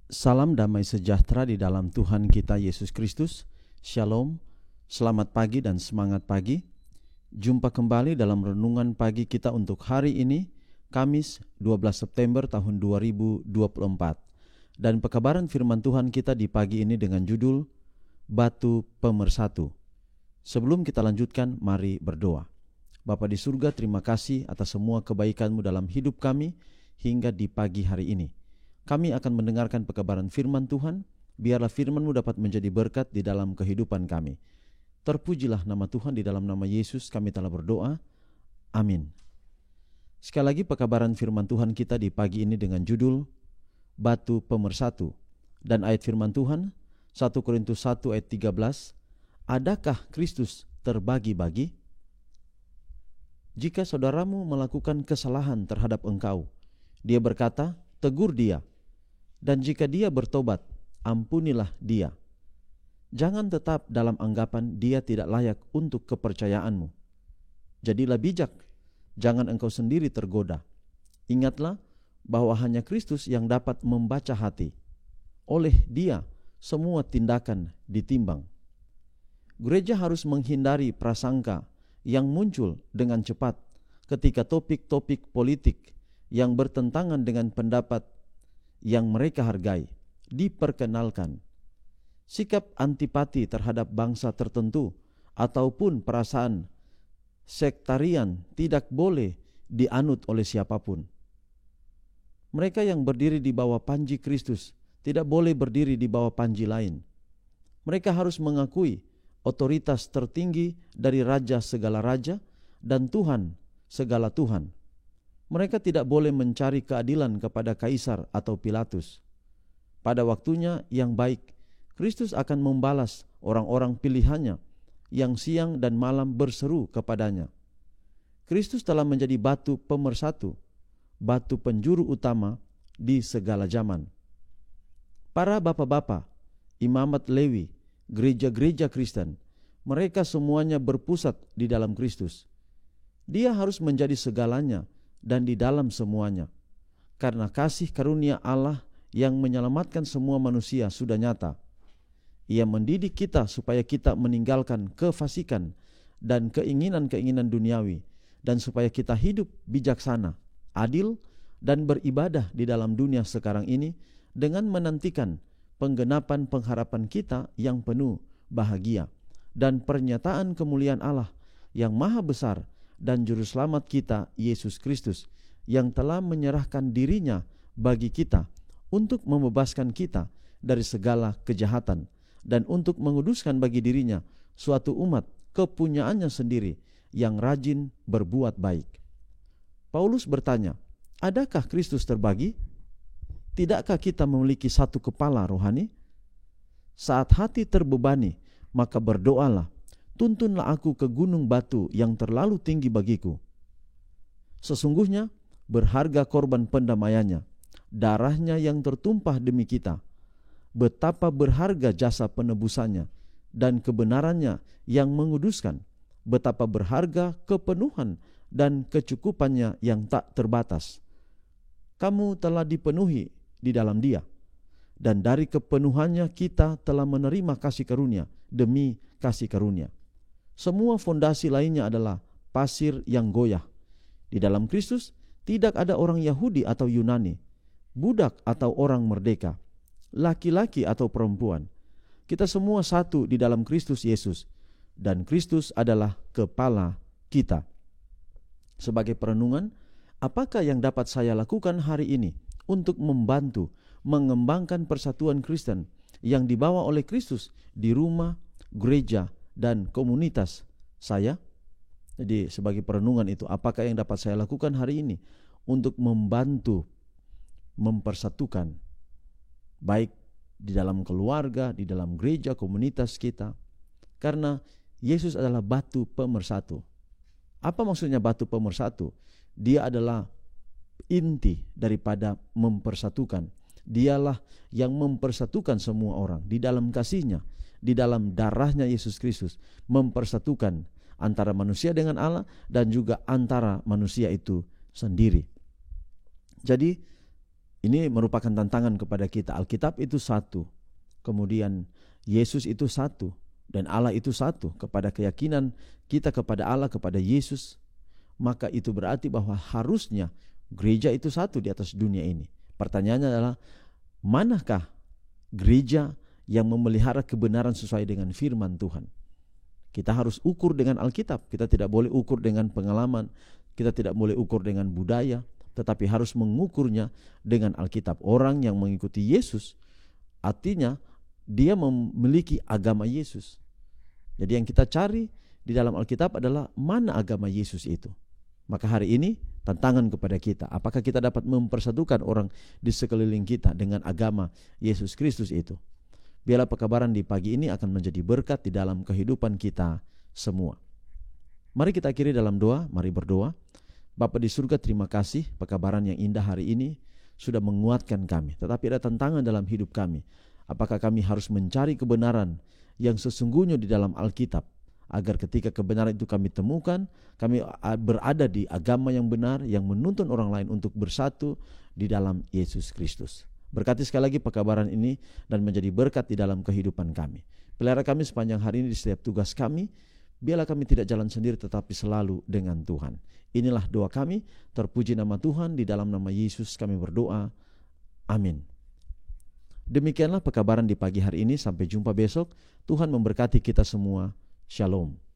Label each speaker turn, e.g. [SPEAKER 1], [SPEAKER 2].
[SPEAKER 1] Salam damai sejahtera di dalam Tuhan kita Yesus Kristus. Shalom, selamat pagi dan semangat pagi. Jumpa kembali dalam renungan pagi kita untuk hari ini, Kamis 12 September tahun 2024. Dan pekabaran firman Tuhan kita di pagi ini dengan judul Batu Pemersatu. Sebelum kita lanjutkan, mari berdoa. Bapa di surga, terima kasih atas semua kebaikan-Mu dalam hidup kami hingga di pagi hari ini. Kami akan mendengarkan pekabaran firman Tuhan, biarlah firman-Mu dapat menjadi berkat di dalam kehidupan kami. Terpujilah nama Tuhan, di dalam nama Yesus kami telah berdoa. Amin. Sekali lagi pekabaran firman Tuhan kita di pagi ini dengan judul Batu Pemersatu. Dan ayat firman Tuhan 1 Korintus 1 ayat 13. Adakah Kristus terbagi-bagi? Jika saudaramu melakukan kesalahan terhadap engkau, dia berkata, tegur dia. Dan jika dia bertobat, ampunilah dia. Jangan tetap dalam anggapan dia tidak layak untuk kepercayaanmu. Jadilah bijak, jangan engkau sendiri tergoda. Ingatlah bahwa hanya Kristus yang dapat membaca hati. Oleh dia, semua tindakan ditimbang. Gereja harus menghindari prasangka yang muncul dengan cepat ketika topik-topik politik yang bertentangan dengan pendapat yang mereka hargai diperkenalkan. Sikap antipati terhadap bangsa tertentu ataupun perasaan sektarian tidak boleh dianut oleh siapapun. Mereka yang berdiri di bawah panji Kristus tidak boleh berdiri di bawah panji lain. Mereka harus mengakui otoritas tertinggi dari Raja segala raja dan Tuhan segala Tuhan. Mereka tidak boleh mencari keadilan kepada Kaisar atau Pilatus. Pada waktunya yang baik, Kristus akan membalas orang-orang pilihannya yang siang dan malam berseru kepadanya. Kristus telah menjadi batu pemersatu, batu penjuru utama di segala zaman. Para bapak-bapak, imamat Lewi, gereja-gereja Kristen, mereka semuanya berpusat di dalam Kristus. Dia harus menjadi segalanya dan di dalam semuanya. Karena kasih karunia Allah yang menyelamatkan semua manusia sudah nyata. Ia mendidik kita supaya kita meninggalkan kefasikan dan keinginan-keinginan duniawi, dan supaya kita hidup bijaksana, adil, dan beribadah di dalam dunia sekarang ini dengan menantikan penggenapan pengharapan kita yang penuh bahagia dan pernyataan kemuliaan Allah yang maha besar dan juru selamat kita Yesus Kristus yang telah menyerahkan dirinya bagi kita untuk membebaskan kita dari segala kejahatan dan untuk menguduskan bagi dirinya suatu umat kepunyaannya sendiri yang rajin berbuat baik. Paulus bertanya, adakah Kristus terbagi? Tidakkah kita memiliki satu kepala rohani? Saat hati terbebani, maka berdoalah, tuntunlah aku ke gunung batu yang terlalu tinggi bagiku. Sesungguhnya berharga korban pendamaiannya, darahnya yang tertumpah demi kita. Betapa berharga jasa penebusannya dan kebenarannya yang menguduskan. Betapa berharga kepenuhan dan kecukupannya yang tak terbatas. Kamu telah dipenuhi di dalam Dia, dan dari kepenuhannya kita telah menerima kasih karunia demi kasih karunia. Semua fondasi lainnya adalah pasir yang goyah. Di dalam Kristus tidak ada orang Yahudi atau Yunani, budak atau orang merdeka, laki-laki atau perempuan. Kita semua satu di dalam Kristus Yesus, dan Kristus adalah kepala kita. Sebagai perenungan, apakah yang dapat saya lakukan hari ini untuk membantu mengembangkan persatuan Kristen yang dibawa oleh Kristus di rumah, gereja, dan komunitas saya? Jadi sebagai perenungan itu, apakah yang dapat saya lakukan hari ini untuk membantu mempersatukan, baik di dalam keluarga, di dalam gereja, komunitas kita. Karena Yesus adalah batu pemersatu. Apa maksudnya batu pemersatu? Dia adalah inti daripada mempersatukan. Dialah yang mempersatukan semua orang di dalam kasih-Nya, di dalam darahnya Yesus Kristus, mempersatukan antara manusia dengan Allah dan juga antara manusia itu sendiri. Jadi Ini merupakan tantangan kepada kita. Alkitab itu satu, kemudian Yesus itu satu, dan Allah itu satu. Kepada keyakinan kita kepada Allah, kepada Yesus, maka itu berarti bahwa harusnya gereja itu satu di atas dunia ini. Pertanyaannya adalah, manakah gereja yang memelihara kebenaran sesuai dengan firman Tuhan? Kita harus ukur dengan Alkitab. Kita tidak boleh ukur dengan pengalaman, kita tidak boleh ukur dengan budaya, tetapi harus mengukurnya dengan Alkitab. Orang yang mengikuti Yesus artinya dia memiliki agama Yesus. Jadi yang kita cari di dalam Alkitab adalah mana agama Yesus itu. Maka hari ini tantangan kepada kita, apakah kita dapat mempersatukan orang di sekeliling kita dengan agama Yesus Kristus itu? Biarlah pekabaran di pagi ini akan menjadi berkat di dalam kehidupan kita semua. Mari kita akhiri dalam doa, mari berdoa. Bapa di surga, terima kasih pekabaran yang indah hari ini sudah menguatkan kami. Tetapi ada tantangan dalam hidup kami. Apakah kami harus mencari kebenaran yang sesungguhnya di dalam Alkitab, agar ketika kebenaran itu kami temukan, kami berada di agama yang benar, yang menuntun orang lain untuk bersatu di dalam Yesus Kristus. Berkati sekali lagi pekabaran ini dan menjadi berkat di dalam kehidupan kami. Pelihara kami sepanjang hari ini di setiap tugas kami. Biarlah kami tidak jalan sendiri, tetapi selalu dengan Tuhan. Inilah doa kami, terpuji nama Tuhan, di dalam nama Yesus kami berdoa. Amin. Demikianlah pekabaran di pagi hari ini, sampai jumpa besok. Tuhan memberkati kita semua. Shalom.